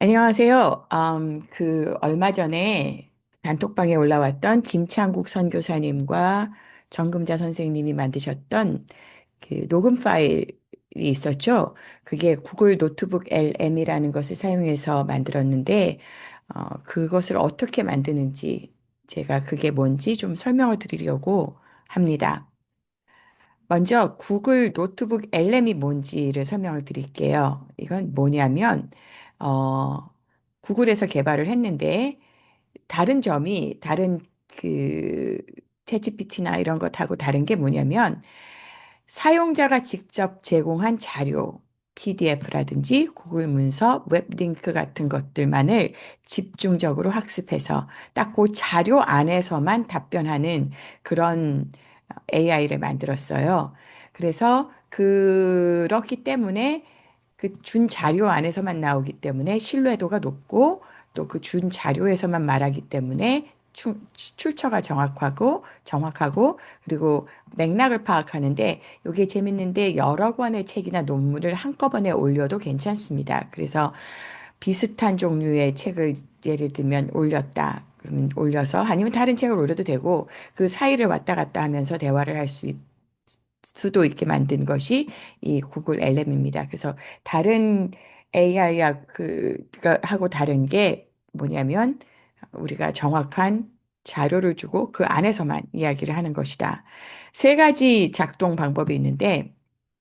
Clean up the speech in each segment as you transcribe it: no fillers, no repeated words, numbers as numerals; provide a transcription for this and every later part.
안녕하세요. 얼마 전에 단톡방에 올라왔던 김창국 선교사님과 정금자 선생님이 만드셨던 그 녹음 파일이 있었죠. 그게 구글 노트북 LM이라는 것을 사용해서 만들었는데, 그것을 어떻게 만드는지 제가 그게 뭔지 좀 설명을 드리려고 합니다. 먼저 구글 노트북 LM이 뭔지를 설명을 드릴게요. 이건 뭐냐면, 어, 구글에서 개발을 했는데, 다른 그, 챗GPT나 이런 것하고 다른 게 뭐냐면, 사용자가 직접 제공한 자료, PDF라든지 구글 문서, 웹 링크 같은 것들만을 집중적으로 학습해서 딱 그 자료 안에서만 답변하는 그런 AI를 만들었어요. 그래서 그렇기 때문에 그 준 자료 안에서만 나오기 때문에 신뢰도가 높고 또 그 준 자료에서만 말하기 때문에 출처가 정확하고 그리고 맥락을 파악하는데 이게 재밌는데 여러 권의 책이나 논문을 한꺼번에 올려도 괜찮습니다. 그래서 비슷한 종류의 책을 예를 들면 올렸다. 그러면 올려서 아니면 다른 책을 올려도 되고 그 사이를 왔다 갔다 하면서 대화를 할 수도 있게 만든 것이 이 구글 LM입니다. 그래서 다른 AI야 하고 다른 게 뭐냐면 우리가 정확한 자료를 주고 그 안에서만 이야기를 하는 것이다. 세 가지 작동 방법이 있는데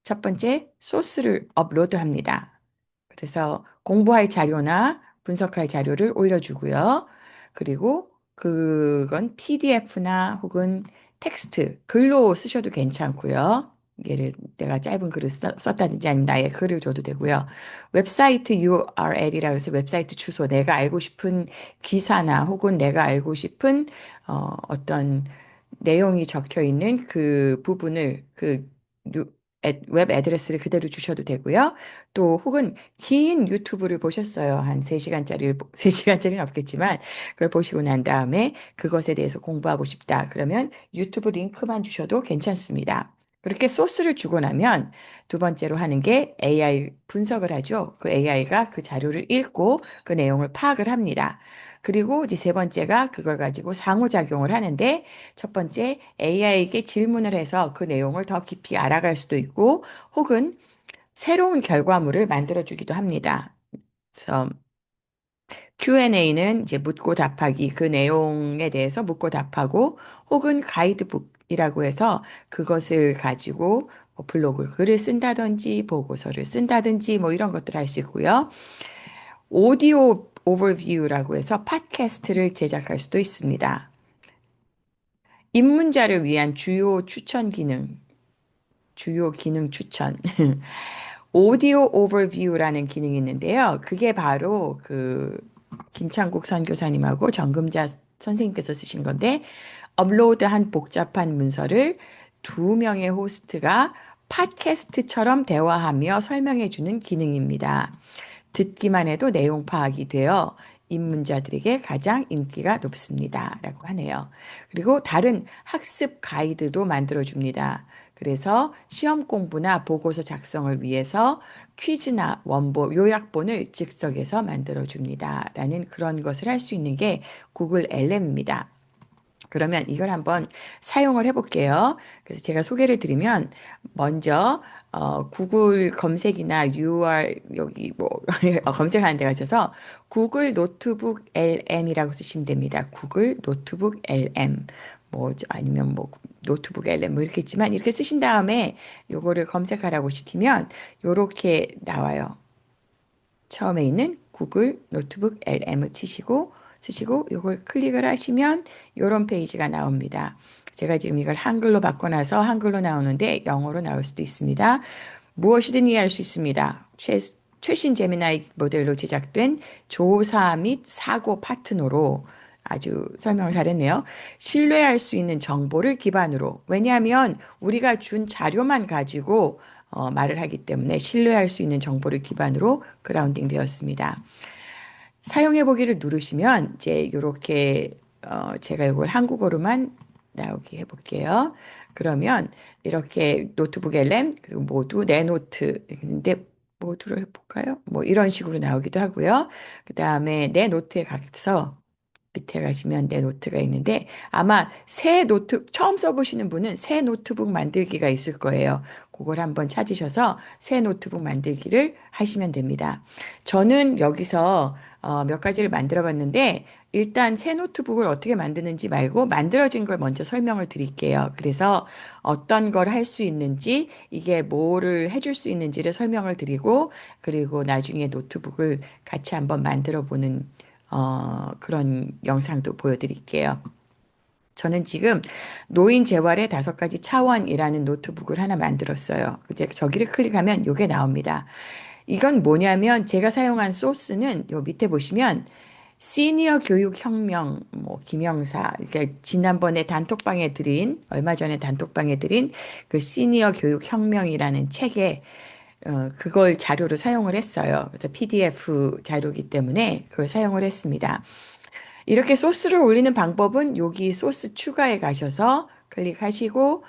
첫 번째 소스를 업로드합니다. 그래서 공부할 자료나 분석할 자료를 올려주고요. 그리고 그건 PDF나 혹은 텍스트, 글로 쓰셔도 괜찮고요. 예를 내가 짧은 글을 썼다든지 아니면 나의 글을 줘도 되고요. 웹사이트 URL이라 그래서 웹사이트 주소, 내가 알고 싶은 기사나 혹은 내가 알고 싶은 어떤 내용이 적혀 있는 그 부분을 웹 애드레스를 그대로 주셔도 되고요. 또 혹은 긴 유튜브를 보셨어요. 한 3시간짜리, 3시간짜리는 없겠지만 그걸 보시고 난 다음에 그것에 대해서 공부하고 싶다. 그러면 유튜브 링크만 주셔도 괜찮습니다. 그렇게 소스를 주고 나면 두 번째로 하는 게 AI 분석을 하죠. 그 AI가 그 자료를 읽고 그 내용을 파악을 합니다. 그리고 이제 세 번째가 그걸 가지고 상호작용을 하는데 첫 번째 AI에게 질문을 해서 그 내용을 더 깊이 알아갈 수도 있고 혹은 새로운 결과물을 만들어주기도 합니다. 그래서 Q&A는 이제 묻고 답하기, 그 내용에 대해서 묻고 답하고, 혹은 가이드북이라고 해서 그것을 가지고 뭐 블로그 글을 쓴다든지, 보고서를 쓴다든지, 뭐 이런 것들을 할 수 있고요. 오디오 오버뷰라고 해서 팟캐스트를 제작할 수도 있습니다. 입문자를 위한 주요 기능 추천. 오디오 오버뷰라는 기능이 있는데요. 그게 바로 그 김창국 선교사님하고 정금자 선생님께서 쓰신 건데 업로드한 복잡한 문서를 두 명의 호스트가 팟캐스트처럼 대화하며 설명해주는 기능입니다. 듣기만 해도 내용 파악이 되어 입문자들에게 가장 인기가 높습니다. 라고 하네요. 그리고 다른 학습 가이드도 만들어줍니다. 그래서 시험 공부나 보고서 작성을 위해서 퀴즈나 원본, 요약본을 즉석에서 만들어줍니다. 라는 그런 것을 할 수 있는 게 구글 LM입니다. 그러면 이걸 한번 사용을 해볼게요. 그래서 제가 소개를 드리면 먼저 구글 검색이나 여기 뭐 검색하는 데 가셔서 구글 노트북 LM이라고 쓰시면 됩니다. 구글 노트북 LM 아니면 뭐 노트북 LM 뭐 이렇게 있지만 이렇게 쓰신 다음에 요거를 검색하라고 시키면 요렇게 나와요. 처음에 있는 구글 노트북 LM을 쓰시고 이걸 클릭을 하시면 이런 페이지가 나옵니다. 제가 지금 이걸 한글로 바꿔놔서 한글로 나오는데 영어로 나올 수도 있습니다. 무엇이든 이해할 수 있습니다. 최신 제미나이 모델로 제작된 조사 및 사고 파트너로 아주 설명을 잘했네요. 신뢰할 수 있는 정보를 기반으로. 왜냐하면 우리가 준 자료만 가지고 말을 하기 때문에 신뢰할 수 있는 정보를 기반으로 그라운딩 되었습니다. 사용해 보기를 누르시면 이제 이렇게 제가 이걸 한국어로만 나오게 해볼게요. 그러면 이렇게 노트북 LM 그리고 모두 내 노트 근데 모두를 해볼까요? 뭐 이런 식으로 나오기도 하고요. 그 다음에 내 노트에 가서 밑에 가시면 내 노트가 있는데 아마 새 노트 처음 써보시는 분은 새 노트북 만들기가 있을 거예요. 그걸 한번 찾으셔서 새 노트북 만들기를 하시면 됩니다. 저는 여기서 몇 가지를 만들어 봤는데 일단 새 노트북을 어떻게 만드는지 말고 만들어진 걸 먼저 설명을 드릴게요. 그래서 어떤 걸 할 수 있는지 이게 뭐를 해줄 수 있는지를 설명을 드리고 그리고 나중에 노트북을 같이 한번 만들어 보는 그런 영상도 보여드릴게요. 저는 지금 노인 재활의 5가지 차원이라는 노트북을 하나 만들었어요. 이제 저기를 클릭하면 이게 나옵니다. 이건 뭐냐면 제가 사용한 소스는 요 밑에 보시면 시니어 교육 혁명 뭐 김영사 그러니까 지난번에 단톡방에 드린 얼마 전에 단톡방에 드린 그 시니어 교육 혁명이라는 책에 그걸 자료로 사용을 했어요. 그래서 PDF 자료이기 때문에 그걸 사용을 했습니다. 이렇게 소스를 올리는 방법은 여기 소스 추가에 가셔서 클릭하시고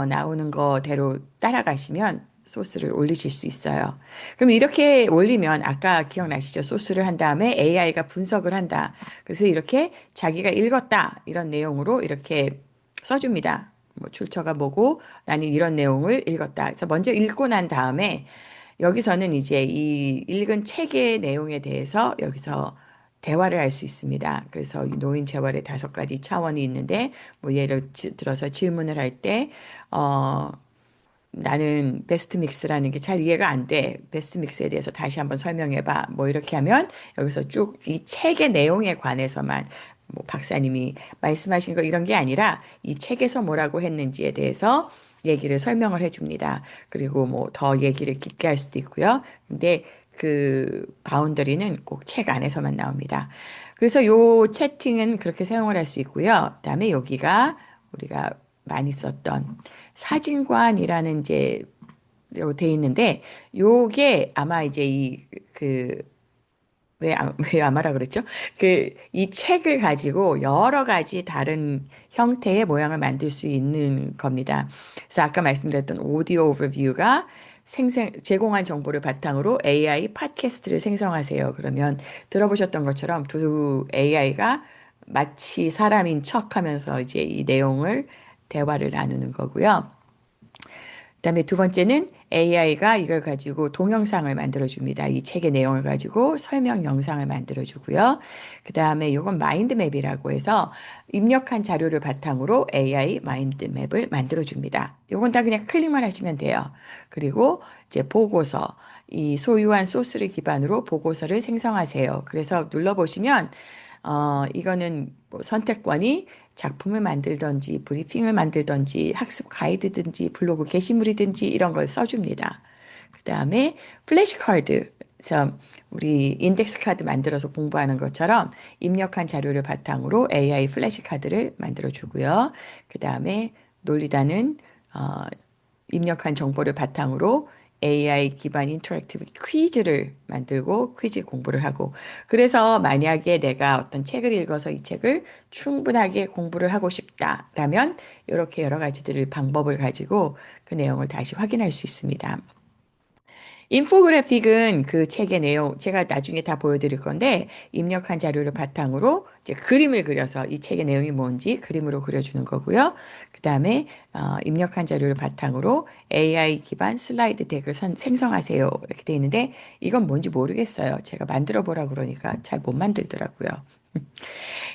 나오는 거대로 따라가시면 소스를 올리실 수 있어요. 그럼 이렇게 올리면 아까 기억나시죠? 소스를 한 다음에 AI가 분석을 한다. 그래서 이렇게 자기가 읽었다. 이런 내용으로 이렇게 써줍니다. 뭐 출처가 뭐고 나는 이런 내용을 읽었다. 그래서 먼저 읽고 난 다음에 여기서는 이제 이 읽은 책의 내용에 대해서 여기서 대화를 할 수 있습니다. 그래서 이 노인 재활의 5가지 차원이 있는데, 뭐 예를 들어서 질문을 할 때, 어, 나는 베스트 믹스라는 게 잘 이해가 안 돼. 베스트 믹스에 대해서 다시 한번 설명해 봐. 뭐 이렇게 하면 여기서 쭉 이 책의 내용에 관해서만 뭐 박사님이 말씀하신 거 이런 게 아니라 이 책에서 뭐라고 했는지에 대해서 얘기를 설명을 해 줍니다. 그리고 뭐 더 얘기를 깊게 할 수도 있고요. 근데 그 바운더리는 꼭 책 안에서만 나옵니다. 그래서 요 채팅은 그렇게 사용을 할 수 있고요. 그다음에 여기가 우리가 많이 썼던 사진관이라는 이제 돼 있는데 요게 아마 이제 왜 아마라 그랬죠? 이 책을 가지고 여러 가지 다른 형태의 모양을 만들 수 있는 겁니다. 그래서 아까 말씀드렸던 오디오 오버뷰가 제공한 정보를 바탕으로 AI 팟캐스트를 생성하세요. 그러면 들어보셨던 것처럼 두 AI가 마치 사람인 척 하면서 이제 이 내용을 대화를 나누는 거고요. 그다음에 두 번째는 AI가 이걸 가지고 동영상을 만들어 줍니다. 이 책의 내용을 가지고 설명 영상을 만들어 주고요. 그다음에 이건 마인드맵이라고 해서 입력한 자료를 바탕으로 AI 마인드맵을 만들어 줍니다. 이건 다 그냥 클릭만 하시면 돼요. 그리고 이제 보고서 이 소유한 소스를 기반으로 보고서를 생성하세요. 그래서 눌러보시면 이거는 뭐 선택권이 작품을 만들든지 브리핑을 만들든지 학습 가이드든지 블로그 게시물이든지 이런 걸 써줍니다. 그 다음에 플래시 카드. 그래서 우리 인덱스 카드 만들어서 공부하는 것처럼 입력한 자료를 바탕으로 AI 플래시 카드를 만들어 주고요. 그 다음에 논리단은 어, 입력한 정보를 바탕으로 AI 기반 인터랙티브 퀴즈를 만들고 퀴즈 공부를 하고 그래서 만약에 내가 어떤 책을 읽어서 이 책을 충분하게 공부를 하고 싶다라면 이렇게 여러 가지들을 방법을 가지고 그 내용을 다시 확인할 수 있습니다. 인포그래픽은 그 책의 내용, 제가 나중에 다 보여드릴 건데, 입력한 자료를 바탕으로 이제 그림을 그려서 이 책의 내용이 뭔지 그림으로 그려주는 거고요. 그 다음에 입력한 자료를 바탕으로 AI 기반 슬라이드 덱을 생성하세요. 이렇게 돼 있는데, 이건 뭔지 모르겠어요. 제가 만들어 보라 그러니까 잘 못 만들더라고요.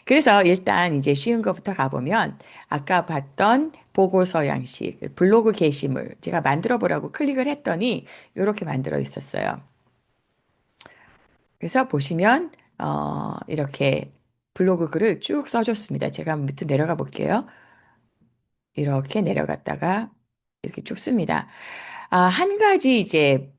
그래서 일단 이제 쉬운 것부터 가보면 아까 봤던 보고서 양식, 블로그 게시물 제가 만들어 보라고 클릭을 했더니 이렇게 만들어 있었어요. 그래서 보시면 이렇게 블로그 글을 쭉 써줬습니다. 제가 밑으로 내려가 볼게요. 이렇게 내려갔다가 이렇게 쭉 씁니다. 한 가지 이제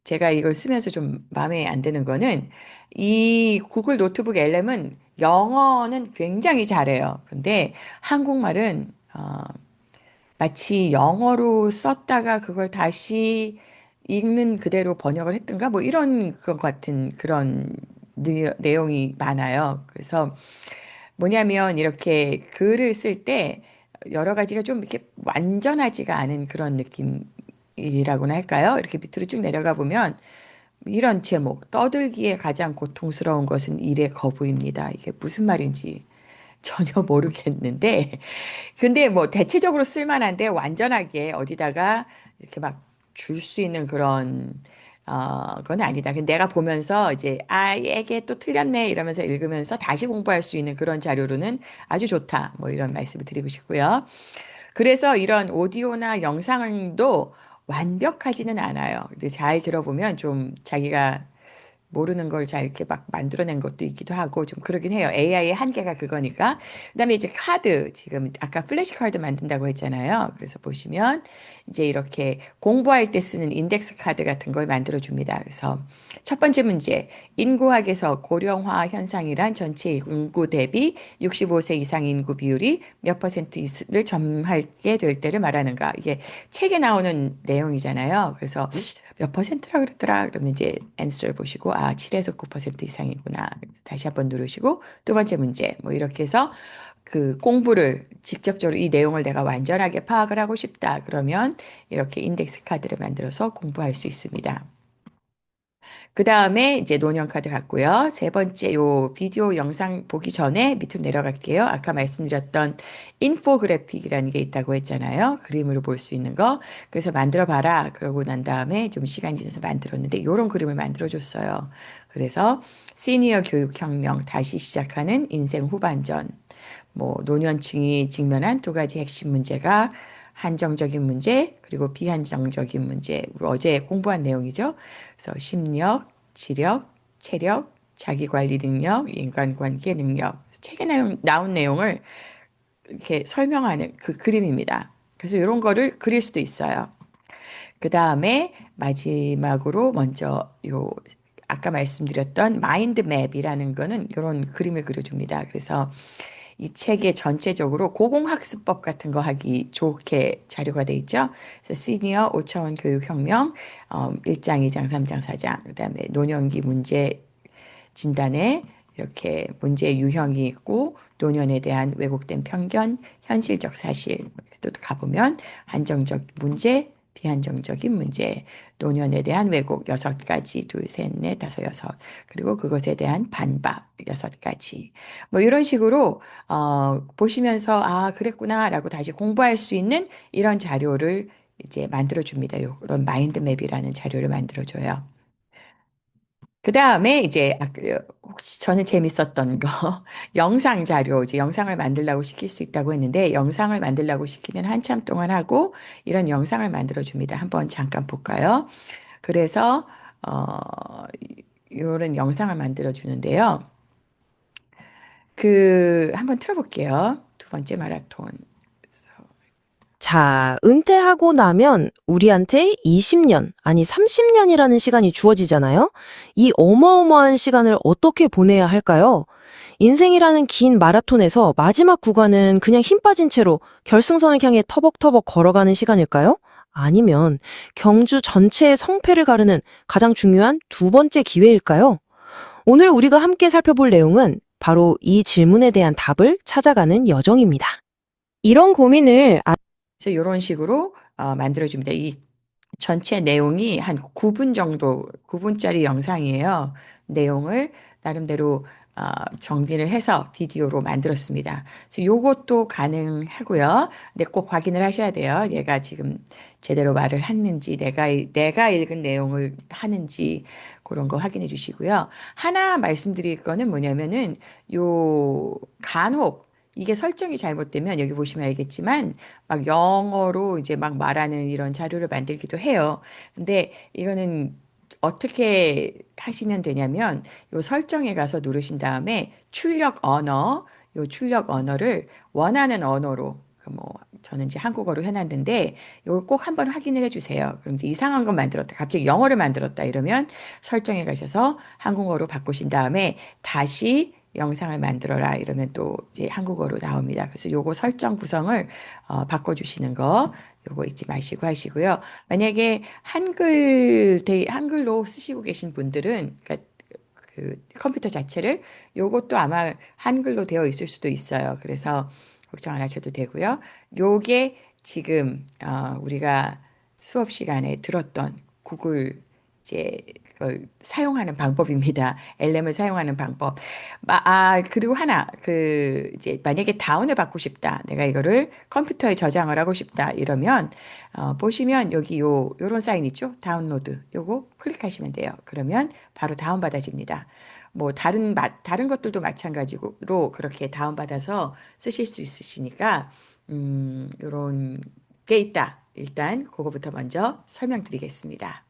제가 이걸 쓰면서 좀 마음에 안 드는 거는 이 구글 노트북 LM은 영어는 굉장히 잘해요. 근데 한국말은 마치 영어로 썼다가 그걸 다시 읽는 그대로 번역을 했던가 뭐 이런 것 같은 그런 내용이 많아요. 그래서 뭐냐면 이렇게 글을 쓸 때 여러 가지가 좀 이렇게 완전하지가 않은 그런 느낌 이라고나 할까요? 이렇게 밑으로 쭉 내려가 보면 이런 제목, 떠들기에 가장 고통스러운 것은 일의 거부입니다. 이게 무슨 말인지 전혀 모르겠는데, 근데 뭐 대체적으로 쓸만한데 완전하게 어디다가 이렇게 막 줄 수 있는 그런 건 아니다. 근데 내가 보면서 이제 아, 이게 또 틀렸네 이러면서 읽으면서 다시 공부할 수 있는 그런 자료로는 아주 좋다. 뭐 이런 말씀을 드리고 싶고요. 그래서 이런 오디오나 영상도 완벽하지는 않아요. 근데 잘 들어보면 좀 자기가 모르는 걸 잘 이렇게 막 만들어낸 것도 있기도 하고 좀 그러긴 해요. AI의 한계가 그거니까. 그다음에 이제 카드 지금 아까 플래시 카드 만든다고 했잖아요. 그래서 보시면 이제 이렇게 공부할 때 쓰는 인덱스 카드 같은 걸 만들어 줍니다. 그래서 첫 번째 문제, 인구학에서 고령화 현상이란 전체 인구 대비 65세 이상 인구 비율이 몇 퍼센트를 점하게 될 때를 말하는가. 이게 책에 나오는 내용이잖아요. 그래서 몇 퍼센트라 그랬더라. 그러면 이제 answer 보시고 아, 7에서 9% 이상이구나. 다시 한번 누르시고 두 번째 문제 뭐 이렇게 해서 그 공부를 직접적으로 이 내용을 내가 완전하게 파악을 하고 싶다. 그러면 이렇게 인덱스 카드를 만들어서 공부할 수 있습니다. 그 다음에 이제 노년 카드 같고요. 세 번째 요 비디오 영상 보기 전에 밑으로 내려갈게요. 아까 말씀드렸던 인포그래픽이라는 게 있다고 했잖아요. 그림으로 볼 수 있는 거. 그래서 만들어 봐라. 그러고 난 다음에 좀 시간이 지나서 만들었는데 요런 그림을 만들어 줬어요. 그래서 시니어 교육혁명 다시 시작하는 인생 후반전. 뭐 노년층이 직면한 두 가지 핵심 문제가 한정적인 문제 그리고 비한정적인 문제. 우리 어제 공부한 내용이죠. 그래서 심리학, 지력, 체력, 자기관리 능력, 인간관계 능력. 책에 나온 내용을 이렇게 설명하는 그 그림입니다. 그래서 이런 거를 그릴 수도 있어요. 그 다음에 마지막으로 먼저 요 아까 말씀드렸던 마인드 맵이라는 거는 이런 그림을 그려줍니다. 그래서 이 책에 전체적으로 고공학습법 같은 거 하기 좋게 자료가 돼 있죠. 그래서 시니어 5차원 교육혁명 1장, 2장, 3장, 4장 그다음에 노년기 문제 진단에 이렇게 문제 유형이 있고 노년에 대한 왜곡된 편견, 현실적 사실 또 가보면 한정적 문제, 비한정적인 문제, 노년에 대한 왜곡 여섯 가지, 둘, 셋, 넷, 다섯, 여섯 그리고 그것에 대한 반박 여섯 가지 뭐 이런 식으로 보시면서 아 그랬구나라고 다시 공부할 수 있는 이런 자료를 이제 만들어 줍니다. 이런 마인드맵이라는 자료를 만들어 줘요. 그 다음에 이제 혹시 저는 재밌었던 거 영상 자료 이제 영상을 만들라고 시킬 수 있다고 했는데 영상을 만들라고 시키면 한참 동안 하고 이런 영상을 만들어 줍니다. 한번 잠깐 볼까요? 그래서 이런 영상을 만들어 주는데요. 그 한번 틀어볼게요. 두 번째 마라톤. 자, 은퇴하고 나면 우리한테 20년, 아니 30년이라는 시간이 주어지잖아요? 이 어마어마한 시간을 어떻게 보내야 할까요? 인생이라는 긴 마라톤에서 마지막 구간은 그냥 힘 빠진 채로 결승선을 향해 터벅터벅 걸어가는 시간일까요? 아니면 경주 전체의 성패를 가르는 가장 중요한 두 번째 기회일까요? 오늘 우리가 함께 살펴볼 내용은 바로 이 질문에 대한 답을 찾아가는 여정입니다. 이런 고민을 그래서 이런 식으로 만들어줍니다. 이 전체 내용이 한 9분 정도, 9분짜리 영상이에요. 내용을 나름대로 정리를 해서 비디오로 만들었습니다. 그래서 요것도 가능하고요. 근데 꼭 확인을 하셔야 돼요. 얘가 지금 제대로 말을 했는지, 내가 읽은 내용을 하는지 그런 거 확인해 주시고요. 하나 말씀드릴 거는 뭐냐면은 요 간혹 이게 설정이 잘못되면 여기 보시면 알겠지만 막 영어로 이제 막 말하는 이런 자료를 만들기도 해요. 근데 이거는 어떻게 하시면 되냐면 요 설정에 가서 누르신 다음에 출력 언어, 요 출력 언어를 원하는 언어로 그뭐 저는 이제 한국어로 해놨는데 이거 꼭 한번 확인을 해주세요. 그럼 이제 이상한 거 만들었다. 갑자기 영어를 만들었다 이러면 설정에 가셔서 한국어로 바꾸신 다음에 다시 영상을 만들어라 이러면 또 이제 한국어로 나옵니다. 그래서 요거 설정 구성을 바꿔주시는 거 요거 잊지 마시고 하시고요. 만약에 한글로 쓰시고 계신 분들은 그러니까 그 컴퓨터 자체를 요것도 아마 한글로 되어 있을 수도 있어요. 그래서 걱정 안 하셔도 되고요. 요게 지금 우리가 수업 시간에 들었던 구글 이제 그걸 사용하는 방법입니다. LM을 사용하는 방법. 그리고 하나, 이제 만약에 다운을 받고 싶다. 내가 이거를 컴퓨터에 저장을 하고 싶다. 이러면, 보시면 여기 요런 사인 있죠? 다운로드. 요거 클릭하시면 돼요. 그러면 바로 다운받아집니다. 뭐, 다른 것들도 마찬가지로 그렇게 다운받아서 쓰실 수 있으시니까, 요런 게 있다. 일단 그거부터 먼저 설명드리겠습니다.